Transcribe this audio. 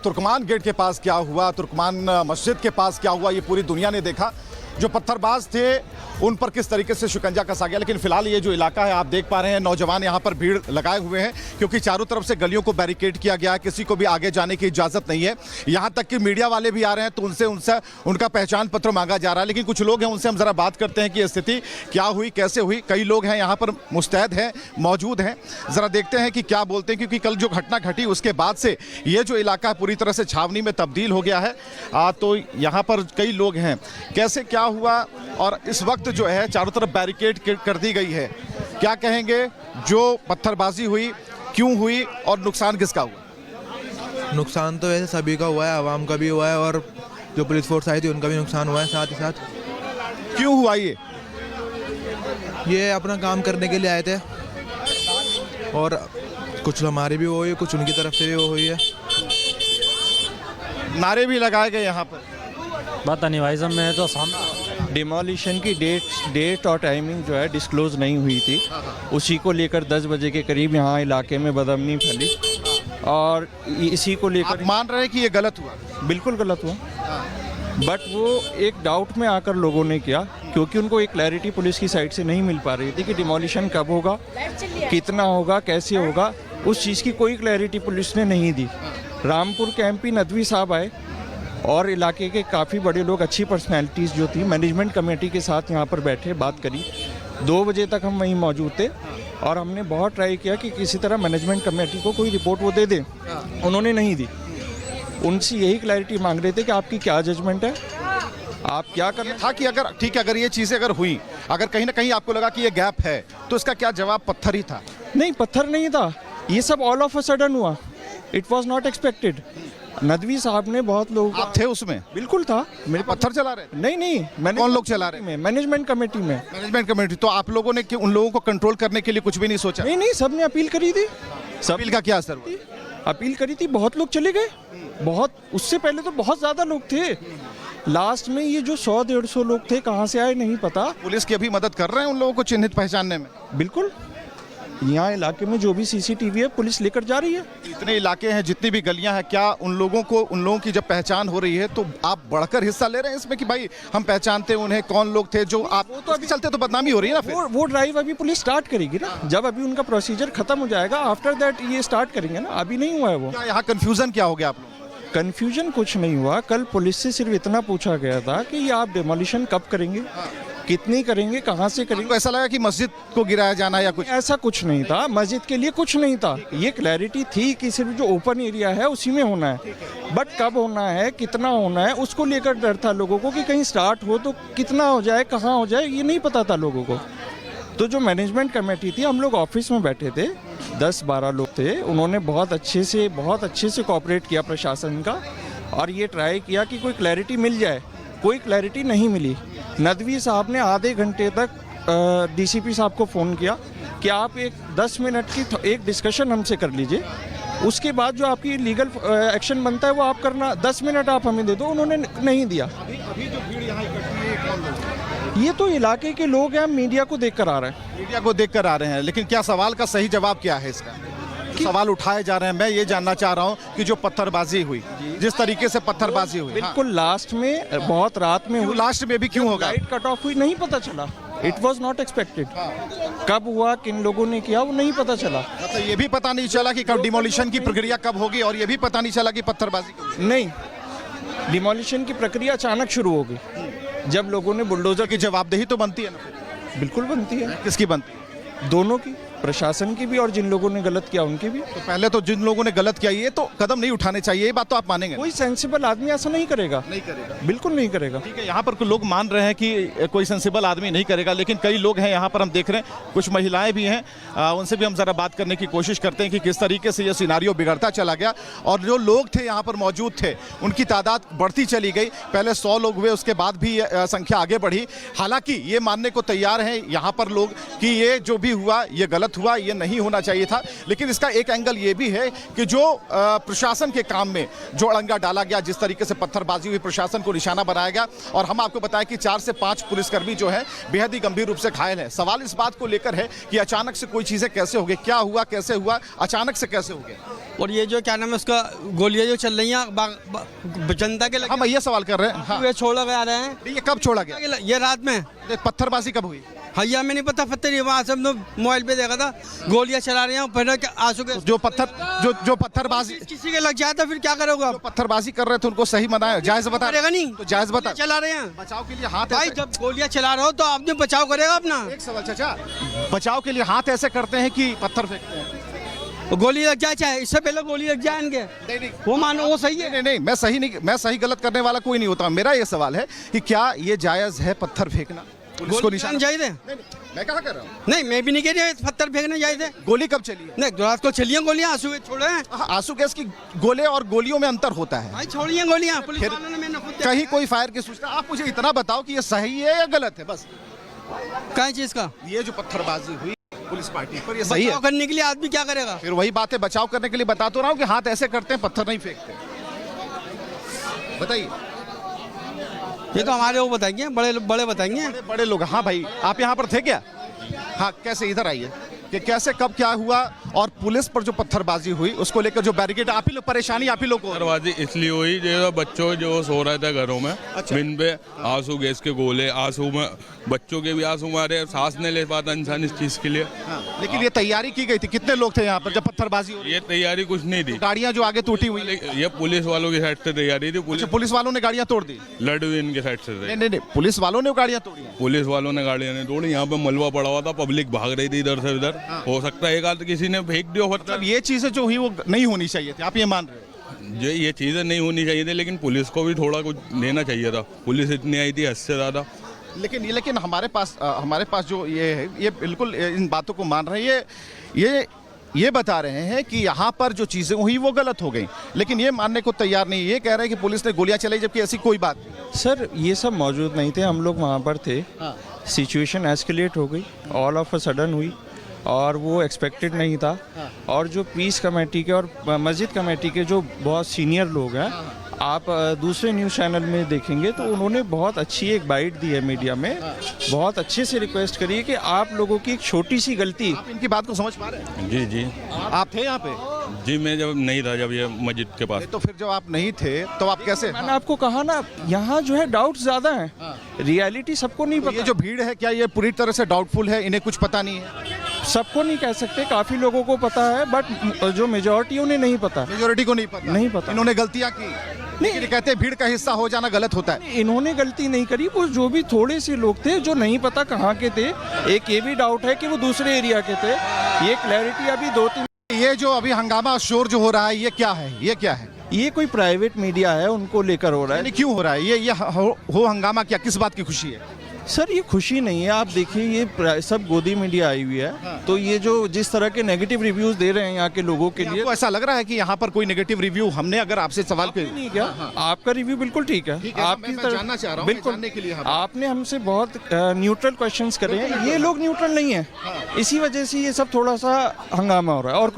तुर्कमान gate के पास क्या हुआ, तुर्कमान मस्जिद के पास क्या हुआ, ये पूरी दुनिया ने देखा। जो पत्थरबाज थे उन पर किस तरीके से शिकंजा कसा गया। लेकिन फिलहाल ये जो इलाका है आप देख पा रहे हैं, नौजवान यहाँ पर भीड़ लगाए हुए हैं क्योंकि चारों तरफ से गलियों को बैरिकेड किया गया है, किसी को भी आगे जाने की इजाज़त नहीं है। यहाँ तक कि मीडिया वाले भी आ रहे हैं तो उनसे उनका पहचान पत्र मांगा जा रहा है। लेकिन कुछ लोग हैं, उनसे हम ज़रा बात करते हैं कि स्थिति क्या हुई, कैसे हुई। कई लोग हैं यहाँ पर मुस्तैद हैं, मौजूद हैं, ज़रा देखते हैं कि क्या बोलते हैं। क्योंकि कल जो घटना घटी उसके बाद से ये जो इलाका पूरी तरह से छावनी में तब्दील हो गया है। तो यहाँ पर कई लोग हैं, कैसे क्या हुआ और इस वक्त जो है चारों तरफ बैरिकेड कर दी गई है। क्या कहेंगे, जो पत्थरबाजी हुई क्यों हुई और नुकसान किसका हुआ? नुकसान तो वैसे सभी का हुआ है, आवाम का भी हुआ है और जो पुलिस फोर्स आई थी उनका भी नुकसान हुआ है साथ ही साथ। क्यों हुआ ये अपना काम करने के लिए आए थे और कुछ हमारी भी हुई, कुछ उनकी तरफ से भी हुई है। नारे भी लगाए गए यहाँ पर। पता नहीं भाई साहब, मैं तो सामने डिमोलिशन की डेट और टाइमिंग जो है डिस्क्लोज नहीं हुई थी, उसी को लेकर 10 बजे के करीब यहाँ इलाके में बदअमनी फैली और इसी को लेकर आप मान रहे हैं कि ये गलत हुआ? बिल्कुल गलत हुआ, बट वो एक डाउट में आकर लोगों ने किया क्योंकि उनको एक क्लैरिटी पुलिस की साइड से नहीं मिल पा रही थी कि डिमोलिशन कब होगा, कितना होगा, कैसे होगा। उस चीज़ की कोई क्लैरिटी पुलिस ने नहीं दी। रामपुर के एमपी नदवी साहब आए और इलाके के काफ़ी बड़े लोग, अच्छी पर्सनैलिटीज़ जो थी, मैनेजमेंट कमेटी के साथ यहाँ पर बैठे, बात करी। 2 बजे तक हम वहीं मौजूद थे और हमने बहुत ट्राई किया कि किसी तरह मैनेजमेंट कमेटी को कोई रिपोर्ट वो दे दें। उन्होंने नहीं दी। उनसे यही क्लैरिटी मांग रहे थे कि आपकी क्या जजमेंट है, आप क्या करना था कि अगर ठीक है, अगर ये चीज़ें अगर हुई, अगर कहीं ना कहीं आपको लगा कि ये गैप है तो इसका क्या जवाब पत्थर ही था? नहीं, पत्थर नहीं था, ये सब ऑल ऑफ अ सडन हुआ। It was not expected. Nadvi साहब ने बहुत लोग, आप थे उसमें? बिल्कुल था। मेरे पत्थर चला रहे थे? नहीं, कौन लोग चला रहे में? मैनेजमेंट कमेटी में। Management committee. तो आप लोगों ने उन लोगों को कंट्रोल करने के लिए कुछ भी नहीं सोचा? नहीं, सबने अपील करी थी। अपील का क्या असर हुआ? अपील करी थी, बहुत लोग चले गए, बहुत। उससे पहले तो बहुत ज़्यादा लोग थे। लास्ट में ये जो 100-150 लोग थे, कहाँ से आए नहीं पता। पुलिस की अभी मदद कर रहे हैं उन लोगों को चिन्हित पहचानने में? बिल्कुल, यहाँ इलाके में जो भी सीसीटीवी है पुलिस लेकर जा रही है। इतने इलाके हैं, जितनी भी गलियां हैं, क्या उन लोगों की जब पहचान हो रही है तो आप बढ़कर हिस्सा ले रहे हैं इसमें कि भाई हम पहचानते हैं उन्हें, कौन लोग थे जो आप? वो तो अभी चलते तो बदनामी हो रही है ना फिर। वो ड्राइव अभी पुलिस स्टार्ट करेगी ना, जब अभी उनका प्रोसीजर खत्म हो जाएगा, आफ्टर दैट ये स्टार्ट करेंगे ना। अभी नहीं हुआ है वो। क्या यहाँ कंफ्यूजन क्या हो गया आप लोग? कंफ्यूजन कुछ नहीं हुआ। कल पुलिस से सिर्फ इतना पूछा गया था कि ये आप डिमोलिशन कब करेंगे, कितनी करेंगे, कहाँ से करेंगे। ऐसा लगा कि मस्जिद को गिराया जाना या कुछ? ऐसा कुछ नहीं था, मस्जिद के लिए कुछ नहीं था। ये क्लैरिटी थी कि सिर्फ जो ओपन एरिया है उसी में होना है, बट कब होना है, कितना होना है, उसको लेकर डर था लोगों को कि कहीं स्टार्ट हो तो कितना हो जाए, कहाँ हो जाए, ये नहीं पता था लोगों को। तो जो मैनेजमेंट कमेटी थी, हम लोग ऑफिस में बैठे थे, 10-12 लोग थे। उन्होंने बहुत अच्छे से कोऑपरेट किया प्रशासन का और ये ट्राई किया कि कोई क्लैरिटी मिल जाए। कोई क्लैरिटी नहीं मिली। नदवी साहब ने आधे घंटे तक डीसीपी साहब को फ़ोन किया कि आप एक 10 मिनट की एक डिस्कशन हमसे कर लीजिए, उसके बाद जो आपकी लीगल एक्शन बनता है वो आप करना, 10 मिनट आप हमें दे दो। उन्होंने नहीं दिया। अभी जो भीड़ यहाँ इकट्ठी है, कौन लोग? ये तो इलाके के लोग हैं, मीडिया को देख कर आ रहे हैं। मीडिया को देख कर आ रहे हैं, लेकिन क्या सवाल का सही जवाब क्या है इसका? सवाल उठाए जा रहे हैं। मैं ये जानना चाह रहा हूँ कि जो पत्थरबाजी हुई, जिस तरीके से पत्थरबाजी हुई, बिल्कुल लास्ट में, बहुत रात में हुई। लास्ट में भी क्यों होगा? लाइट कट ऑफ हुई, नहीं पता चला। It was not expected. कब हुआ, किन लोगों ने किया, वो नहीं पता चला। मतलब ये भी पता नहीं चला कि कब डिमोलिशन की प्रक्रिया कब होगी और ये भी पता नहीं चला कि पत्थरबाजी नहीं, डिमोलिशन की प्रक्रिया अचानक शुरू हो गई जब लोगों ने बुलडोजर की जवाबदेही तो बनती है ना? बिल्कुल बनती है। किसकी बनती है? दोनों की, प्रशासन की भी और जिन लोगों ने गलत किया उनकी भी। तो पहले तो जिन लोगों ने गलत किया ये तो कदम नहीं उठाने चाहिए, ये बात तो आप मानेंगे? कोई सेंसिबल आदमी ऐसा नहीं करेगा। बिल्कुल नहीं करेगा। ठीक है, यहाँ पर लोग मान रहे हैं कि कोई सेंसिबल आदमी नहीं करेगा, लेकिन कई लोग हैं यहाँ पर, हम देख रहे हैं कुछ महिलाएं भी हैं, उनसे भी हम जरा बात करने की कोशिश करते हैं कि किस तरीके से ये सिनारियो बिगड़ता चला गया और जो लोग थे यहाँ पर मौजूद थे उनकी तादाद बढ़ती चली गई। पहले 100 लोग हुए, उसके बाद भी संख्या आगे बढ़ी। हालांकि ये मानने को तैयार हैं यहाँ पर लोग कि ये जो भी हुआ ये गलत गलत हुआ, ये नहीं होना चाहिए था। लेकिन इसका एक एंगल ये भी है कि जो प्रशासन के काम में जो अड़ंगा डाला गया, जिस तरीके से पत्थरबाजी हुई, प्रशासन को निशाना बनाया गया, और हम आपको बताएं कि 4 से 5 पुलिसकर्मी जो है बेहद ही गंभीर रूप से घायल है। सवाल इस बात को लेकर है कि अचानक से कोई चीजें कैसे हो गई, क्या हुआ, कैसे हुआ, अचानक से कैसे हो गया। और ये जो क्या नाम है उसका, गोलियां जो चल रही हैं जनता के हम ये सवाल कर रहे हैं। हाँ। ये छोड़ा गया रहे हैं, ये कब छोड़ा गया? ये रात में। पत्थरबाजी कब हुई? भैया मैं नहीं पता, पत्थर वहाँ से हम लोग मोबाइल पे देखा था, गोलियां चला रहे हैं, फिर आंसू के जो पत्थरबाजी किसी के लग जाए तो फिर क्या करोगे आप? पत्थरबाजी कर रहे थे उनको सही मनाया, जायज बता करेगा नहीं तो जायज बता। चला रहे हैं बचाव के लिए हाथ भाई, जब गोलियां चला रहे हो तो आपने बचाव करेगा अपना। एक सवाल चाचा, बचाव के लिए हाथ ऐसे करते हैं कि पत्थर फेंकते हैं? गोली लग जाए, चाहे इससे पहले गोली लग जाए इनके, नहीं वो मानो वो सही है। नहीं, मैं सही गलत करने वाला कोई नहीं होता। मेरा ये सवाल है कि क्या ये जायज है पत्थर फेंकना? पुलिस को निशाना चाहिए थे। मैं कहा कर रहा हूँ, नहीं मैं भी नहीं कह रही पत्थर फेंकने जाए थे। गोली कब चली है? नहीं रात को चलिए गोलियां, आंसू के छोड़े हैं। आंसू गैस की गोले और गोलियों में अंतर होता है भाई, छोड़िए गोलियां। पुलिस वालों ने, मैंने खुद देखा कहीं है। कोई फायर की सूचना, आप मुझे इतना बताओ कि ये सही है या गलत है, बस। क्या चीज का? ये जो पत्थरबाजी हुई पुलिस पार्टी पर, ये सही है? बचाव करने के लिए आदमी क्या करेगा? फिर वही बात है, बचाव करने के लिए बता तो रहा हूँ कि हाथ ऐसे करते हैं, पत्थर नहीं फेंकते। बताइए। ये तो हमारे वो बताएंगे, बड़े बताएंगे। बड़े लोग। हाँ भाई, आप यहाँ पर थे क्या? हाँ, कैसे, इधर आइए, कि कैसे कब क्या हुआ, और पुलिस पर जो पत्थरबाजी हुई उसको लेकर जो बैरिकेड, आप ही लोग परेशानी, आप ही लोग को। पत्थरबाजी इसलिए हुई जो बच्चों जो सो रहे थे घरों में, अच्छा। बिन पे आंसू गैस के गोले, आंसू में बच्चों के भी आंसू मारे, सांस नहीं ले पाता इंसान इस चीज के लिए। हाँ, लेकिन ये तैयारी की गई थी, कितने लोग थे यहाँ पर जब पत्थरबाजी हो रही? ये तैयारी कुछ नहीं थी, गाड़ियाँ जो आगे टूटी हुई? ये पुलिस वालों की साइड से तैयारी थी। पुलिस वालों ने गाड़ियाँ तोड़ दी? लड़वी इनके साइड से थे। नहीं, पुलिस वालों ने गाड़ियाँ तोड़ी? पुलिस वालों ने गाड़ियां नहीं तोड़ी, यहाँ पे मलबा पड़ा हुआ था, पब्लिक भाग रही थी इधर से उधर। हो सकता है एक आध किसी ने फेंक दिया मतलब पत्थर। ये चीजें जो हुई वो नहीं होनी चाहिए थी, आप ये मान रहे हो? ये चीजें नहीं होनी चाहिए थी, लेकिन पुलिस को भी थोड़ा कुछ देना चाहिए था। पुलिस इतनी आई थी हद से ज्यादा। लेकिन हमारे पास जो ये है, ये बिल्कुल इन बातों को मान रहे हैं। ये बता रहे हैं कि यहाँ पर जो चीज़ें हुई वो गलत हो गई, लेकिन ये मानने को तैयार नहीं। ये कह रहे हैं कि पुलिस ने गोलियां चलाई, जबकि ऐसी कोई बात नहीं। सर ये सब मौजूद नहीं थे, हम लोग वहाँ पर थे। सिचुएशन एस्केलेट हो गई, ऑल ऑफ अ सडन हुई, और वो एक्सपेक्टेड नहीं था। और जो पीस कमेटी के और मस्जिद कमेटी के जो बहुत सीनियर लोग हैं, आप दूसरे न्यूज़ चैनल में देखेंगे तो उन्होंने बहुत अच्छी एक बाइट दी है मीडिया में, बहुत अच्छे से रिक्वेस्ट करी है कि आप लोगों की एक छोटी सी गलती। आप इनकी बात को समझ पा रहे हैं? जी आप थे यहाँ पे? जी, मैं जब नहीं था, जब ये मस्जिद के पास। तो फिर जब आप नहीं थे तो आप कैसे? मैंने आपको कहा ना, यहाँ जो है डाउट ज़्यादा है, रियलिटी सबको नहीं पता। ये जो भीड़ है, क्या ये पूरी तरह से डाउटफुल है, इन्हें कुछ पता नहीं है? सबको नहीं कह सकते, काफ़ी लोगों को पता है, बट जो मेजॉरिटी उन्हें नहीं पता। मेजोरिटी को नहीं पता? नहीं पता। इन्होंने गलतियां की, लेकिन ये कहते हैं भीड़ का हिस्सा हो जाना गलत होता है। इन्होंने गलती नहीं करी, वो जो भी थोड़े से लोग थे जो नहीं पता कहाँ के थे। एक ये भी डाउट है कि वो दूसरे एरिया के थे, ये क्लैरिटी अभी 2-3। ये जो अभी हंगामा शोर जो हो रहा है, ये क्या है? ये क्या है? ये कोई प्राइवेट मीडिया है, उनको लेकर हो रहा है। यानी क्यों हो रहा है ये हो हंगामा? क्या, किस बात की खुशी है? सर ये खुशी नहीं है, आप देखिए ये सब गोदी मीडिया आई हुई है। तो ये जो जिस तरह के नेगेटिव रिव्यूज दे रहे हैं यहाँ के लोगों के लिए, आपको ऐसा लग रहा है कि यहाँ पर कोई नेगेटिव रिव्यू? हमने अगर आपसे सवाल नहीं किया, आपका रिव्यू बिल्कुल ठीक है। आपकी जानना चाह रहा हूँ, बिल्कुल जानने के लिए आपने हमसे बहुत न्यूट्रल क्वेश्चंस करे हैं, ये लोग न्यूट्रल नहीं है, इसी वजह से ये सब थोड़ा सा हंगामा हो रहा है, और कुछ